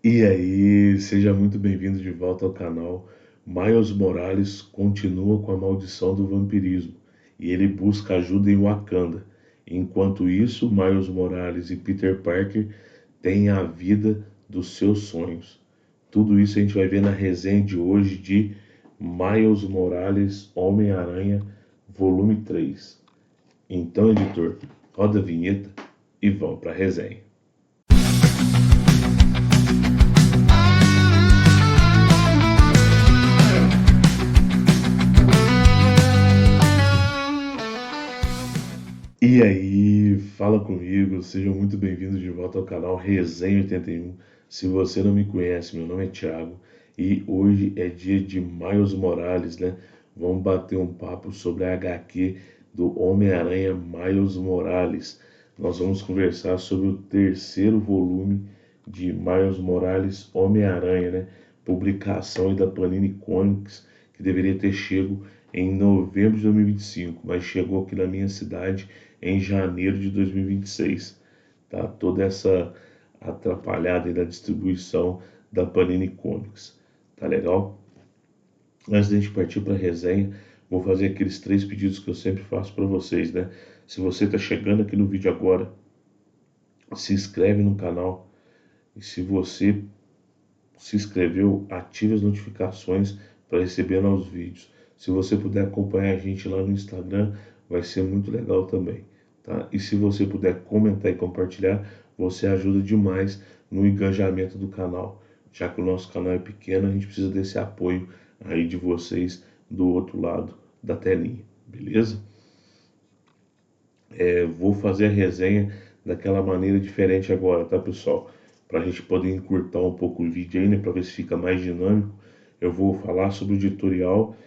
E aí, seja muito bem-vindo de volta ao canal. Miles Morales continua com a maldição do vampirismo e ele busca ajuda em Wakanda. Enquanto isso, Miles Morales e Peter Parker têm a vida dos seus sonhos. Tudo isso a gente vai ver na resenha de hoje de Miles Morales Homem-Aranha, volume 3. Então, editor, roda a vinheta e vamos para a resenha. E aí, fala comigo, sejam muito bem-vindos de volta ao canal Resenha 81. Se você não me conhece, meu nome é Thiago e hoje é dia de Miles Morales, né? Vamos bater um papo sobre a HQ do Homem-Aranha Miles Morales. Nós vamos conversar sobre o terceiro volume de Miles Morales Homem-Aranha, né? Publicação aí da Panini Comics, que deveria ter chego em novembro de 2025, mas chegou aqui na minha cidade em janeiro de 2026, tá? Toda essa atrapalhada aí da distribuição da Panini Comics, tá legal? Antes da gente partir para a resenha, vou fazer aqueles 3 pedidos que eu sempre faço para vocês, né? Se você está chegando aqui no vídeo agora, se inscreve no canal e se você se inscreveu, ative as notificações para receber novos vídeos. Se você puder acompanhar a gente lá no Instagram, vai ser muito legal também, tá? E se você puder comentar e compartilhar, você ajuda demais no engajamento do canal. Já que o nosso canal é pequeno, a gente precisa desse apoio aí de vocês do outro lado da telinha, beleza? Vou fazer a resenha daquela maneira diferente agora, tá, pessoal? Para a gente poder encurtar um pouco o vídeo aí, né, para ver se fica mais dinâmico. Eu vou falar sobre o editorial,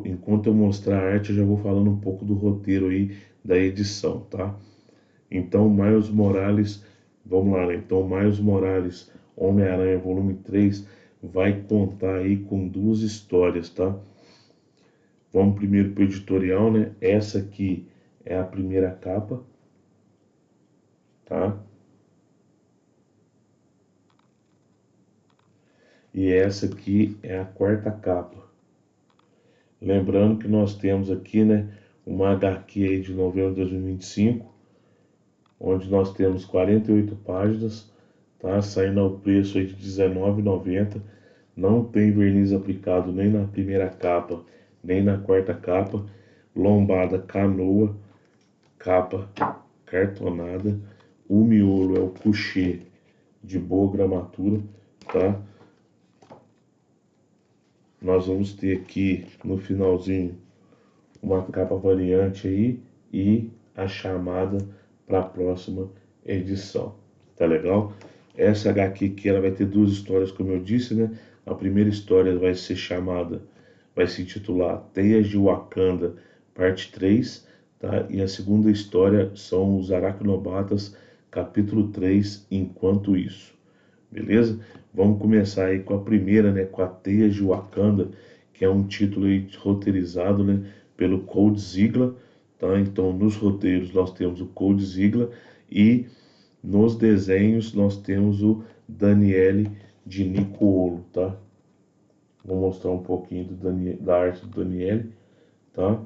enquanto eu mostrar a arte, eu já vou falando um pouco do roteiro aí da edição, tá? Então, Miles Morales, vamos lá, né? Então, Miles Morales, Homem-Aranha, volume 3, vai contar aí com 2 histórias, tá? Vamos primeiro para o editorial, né? Essa aqui é a primeira capa, tá? E essa aqui é a quarta capa. Lembrando que nós temos aqui, né, uma HQ aí de novembro de 2025, onde nós temos 48 páginas, tá? Saindo ao preço aí de R$19,90. Não tem verniz aplicado nem na primeira capa, nem na quarta capa. Lombada canoa, capa cartonada. O miolo é o couché de boa gramatura, tá? Nós vamos ter aqui no finalzinho uma capa variante aí e a chamada para a próxima edição. Tá legal? Essa HQ aqui ela vai ter 2 histórias, como eu disse, né? A primeira história vai ser chamada, vai se intitular Teias de Wakanda, parte 3, tá? E a segunda história são os Aracnobatas, capítulo 3, Enquanto Isso. Beleza? Vamos começar aí com a primeira, né? Com a Teias de Wakanda, que é um título aí roteirizado, né? Pelo Cold Ziegler, tá? Então, nos roteiros nós temos o Cold Ziegler e nos desenhos nós temos o Daniele de Nicuolo, tá? Vou mostrar um pouquinho da arte do Daniele, tá?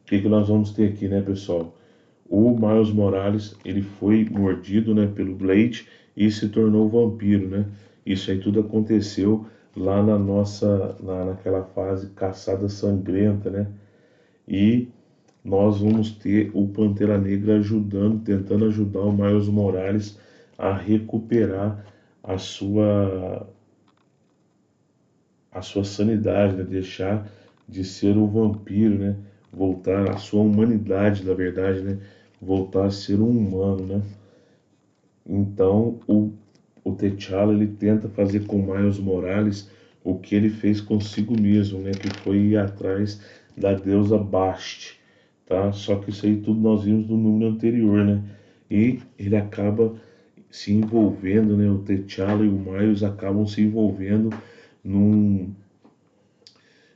O que nós vamos ter aqui, né, pessoal? O Miles Morales, ele foi mordido, né, pelo Blade e se tornou vampiro, né? Isso aí tudo aconteceu lá naquela fase caçada sangrenta, né? E nós vamos ter o Pantera Negra tentando ajudar o Miles Morales a recuperar a sua sanidade, né? Deixar de ser um vampiro, né? Voltar à sua humanidade, na verdade, né? Voltar a ser um humano, né? Então o T'Challa ele tenta fazer com Miles Morales o que ele fez consigo mesmo, né? Que foi ir atrás da deusa Bast, tá? Só que isso aí tudo nós vimos no número anterior, né? E ele acaba se envolvendo, né? O T'Challa e o Miles acabam se envolvendo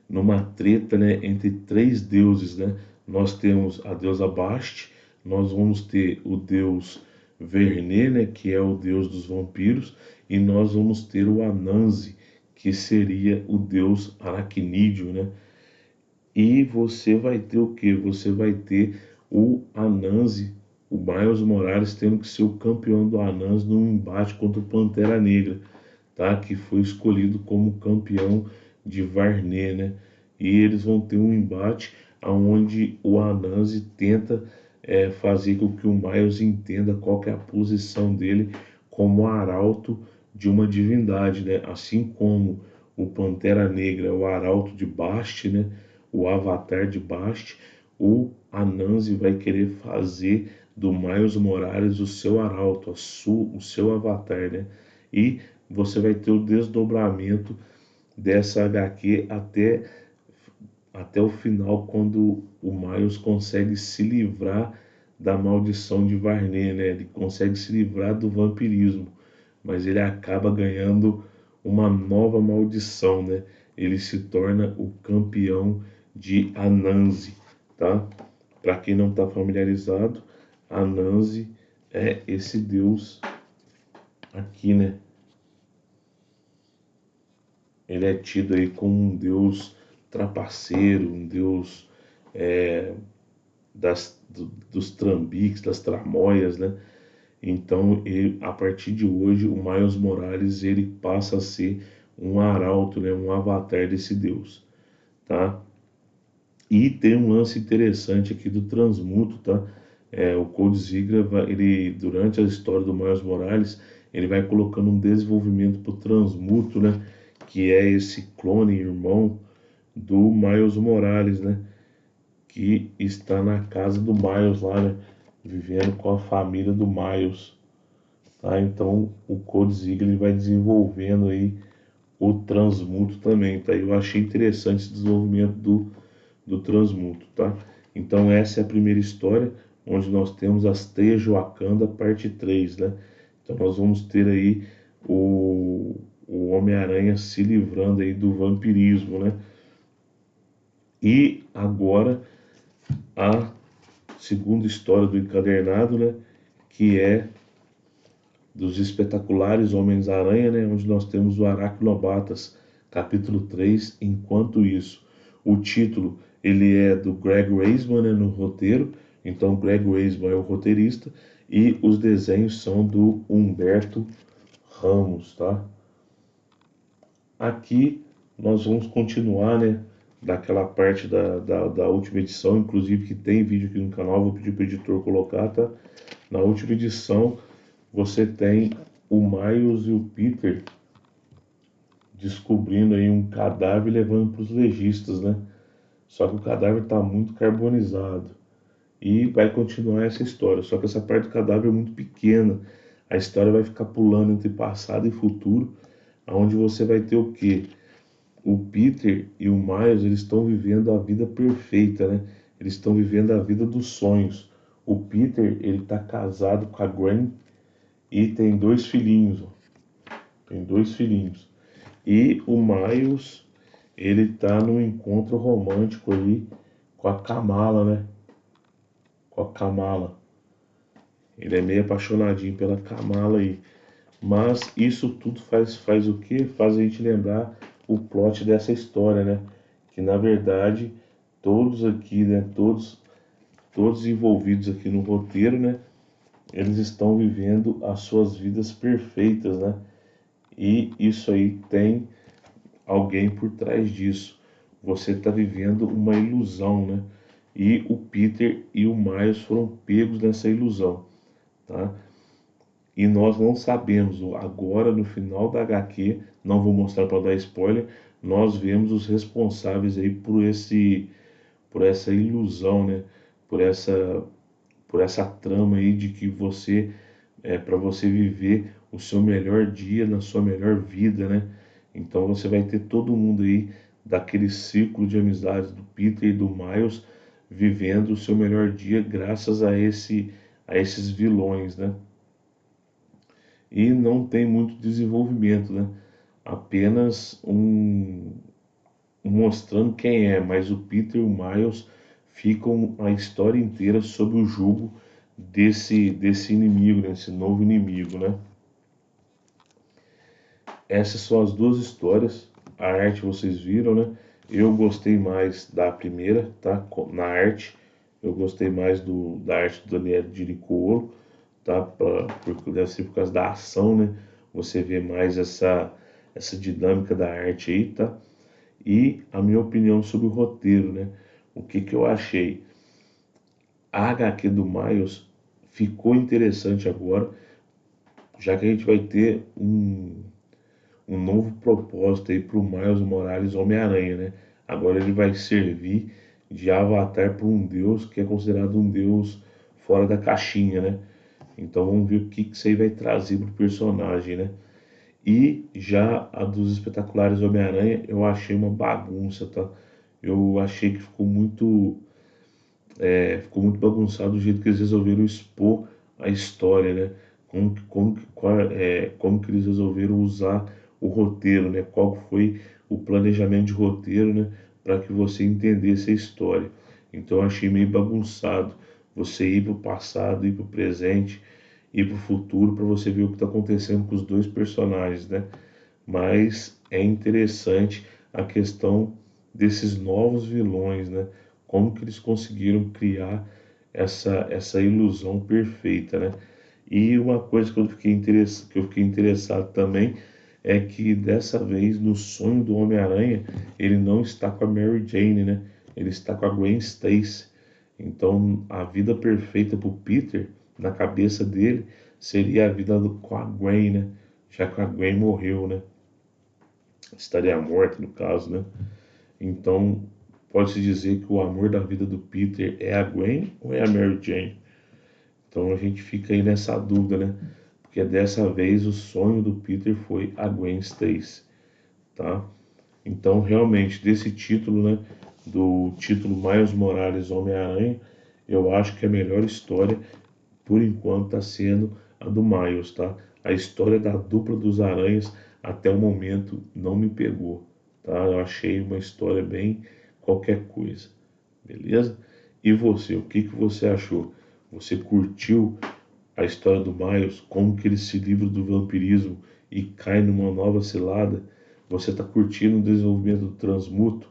numa treta, né? Entre 3 deuses, né? Nós temos a deusa Bast, nós vamos ter o deus Vernet, né, que é o deus dos vampiros, e nós vamos ter o Anansi, que seria o deus aracnídeo, né? E você vai ter o quê? Você vai ter o Anansi, o Miles Morales tendo que ser o campeão do Anansi num embate contra o Pantera Negra, tá? Que foi escolhido como campeão de Varney, né? E eles vão ter um embate onde o Anansi tenta fazer com que o Miles entenda qual que é a posição dele como arauto de uma divindade, né? Assim como o Pantera Negra é o arauto de Bast, né? O avatar de Bast, o Anansi vai querer fazer do Miles Morales o seu arauto, o seu avatar, né? E você vai ter o desdobramento dessa HQ até o final, quando o Miles consegue se livrar da maldição de Varney, né? Ele consegue se livrar do vampirismo, mas ele acaba ganhando uma nova maldição, né? Ele se torna o campeão de Anansi, tá? Para quem não está familiarizado, Anansi é esse deus aqui, né? Ele é tido aí como um deus trapaceiro, um deus é, dos trambiques, das tramóias, né? Então, a partir de hoje, o Miles Morales ele passa a ser um arauto, né? Um avatar desse deus, tá? E tem um lance interessante aqui do transmuto, tá? O Cold Ziegler, ele, durante a história do Miles Morales, ele vai colocando um desenvolvimento para o transmuto, né? Que é esse clone irmão do Miles Morales, né? Que está na casa do Miles lá, né? Vivendo com a família do Miles, tá? Então o Cold Ziegler ele vai desenvolvendo aí o transmuto também, tá? Eu achei interessante esse desenvolvimento do transmuto, tá? Então essa é a primeira história, onde nós temos as Teias de Wakanda, parte 3, né? Então nós vamos ter aí o Homem-Aranha se livrando aí do vampirismo, né? E agora a segunda história do encadernado, né? Que é dos espetaculares Homens-Aranha, né? Onde nós temos o Aracnobatas, capítulo 3, Enquanto Isso. O título, ele é do Greg Weisman, né, no roteiro, então Greg Weisman é o roteirista, e os desenhos são do Humberto Ramos, tá? Aqui nós vamos continuar, né, daquela parte da última edição, inclusive que tem vídeo aqui no canal, vou pedir para o editor colocar, tá? Na última edição você tem o Miles e o Peter descobrindo aí um cadáver e levando para os legistas, né? Só que o cadáver está muito carbonizado e vai continuar essa história. Só que essa parte do cadáver é muito pequena. A história vai ficar pulando entre passado e futuro, aonde você vai ter o quê? O Peter e o Miles, eles estão vivendo a vida perfeita, né? Eles estão vivendo a vida dos sonhos. O Peter, ele está casado com a Gwen e tem dois filhinhos, ó. Tem dois filhinhos. E o Miles, ele tá num encontro romântico aí com a Kamala, né? Com a Kamala. Ele é meio apaixonadinho pela Kamala aí. Mas isso tudo faz o quê? Faz a gente lembrar o plot dessa história, né? Que na verdade todos aqui, né? Todos envolvidos aqui no roteiro, né? Eles estão vivendo as suas vidas perfeitas, né? E isso aí tem alguém por trás disso. Você está vivendo uma ilusão, né? E o Peter e o Miles foram pegos nessa ilusão, tá? E nós não sabemos, agora no final da HQ, não vou mostrar para dar spoiler, nós vemos os responsáveis aí por essa ilusão, né? Por essa trama aí de que você para você viver o seu melhor dia na sua melhor vida, né? Então você vai ter todo mundo aí daquele círculo de amizades do Peter e do Miles vivendo o seu melhor dia graças a esses vilões, né? E não tem muito desenvolvimento, né? Apenas mostrando quem é, mas o Peter e o Miles ficam a história inteira sob o jugo desse inimigo, né? Esse novo inimigo, né? Essas são as duas histórias. A arte vocês viram, né? Eu gostei mais da primeira, tá? Na arte, eu gostei mais da arte do Daniel Diricoolo, tá? Porque deve ser por causa da ação, né? Você vê mais essa dinâmica da arte aí, tá? E a minha opinião sobre o roteiro, né? O que que eu achei? A HQ do Miles ficou interessante agora, já que a gente vai ter um novo propósito aí para o Miles Morales Homem-Aranha, né? Agora ele vai servir de avatar para um deus que é considerado um deus fora da caixinha, né? Então vamos ver o que isso aí vai trazer para o personagem, né? E já a dos espetaculares Homem-Aranha eu achei uma bagunça, tá? Eu achei que ficou muito bagunçado o jeito que eles resolveram expor a história, né? Como que eles resolveram usar o roteiro, né? Qual foi o planejamento de roteiro, né? Para que você entendesse a história. Então eu achei meio bagunçado você ir para o passado, ir para o presente, ir para o futuro, para você ver o que está acontecendo com os dois personagens, né? Mas é interessante a questão desses novos vilões, né? Como que eles conseguiram criar essa ilusão perfeita, né? E uma coisa que eu fiquei interessado também é que dessa vez no sonho do Homem-Aranha ele não está com a Mary Jane, né? Ele está com a Gwen Stacy. Então a vida perfeita para o Peter na cabeça dele seria a vida com a Gwen, né? Já que a Gwen morreu, né? Estaria morta no caso, né? Então pode-se dizer que o amor da vida do Peter é a Gwen ou é a Mary Jane? Então a gente fica aí nessa dúvida, né? Porque dessa vez o sonho do Peter foi a Gwen Stacy, tá? Então realmente desse título, né? Do título Miles Morales Homem-Aranha, eu acho que a melhor história por enquanto está sendo a do Miles, tá? A história da dupla dos Aranhas até o momento não me pegou, tá? Eu achei uma história bem qualquer coisa, beleza? E você, o que que você achou? Você curtiu a história do Miles, como que ele se livra do vampirismo e cai numa nova cilada? Você está curtindo o desenvolvimento do Transmuto?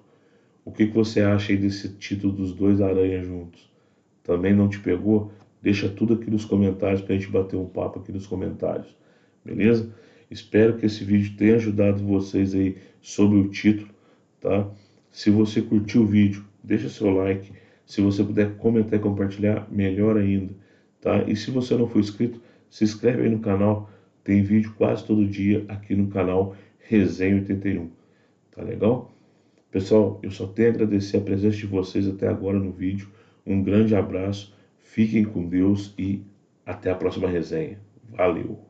O que que você acha aí desse título dos dois aranhas juntos? Também não te pegou? Deixa tudo aqui nos comentários para a gente bater um papo aqui nos comentários, beleza? Espero que esse vídeo tenha ajudado vocês aí sobre o título, tá? Se você curtiu o vídeo, deixa seu like. Se você puder comentar e compartilhar, melhor ainda, tá? E se você não for inscrito, se inscreve aí no canal. Tem vídeo quase todo dia aqui no canal Resenha 81, tá legal? Pessoal, eu só tenho a agradecer a presença de vocês até agora no vídeo. Um grande abraço, fiquem com Deus e até a próxima resenha. Valeu!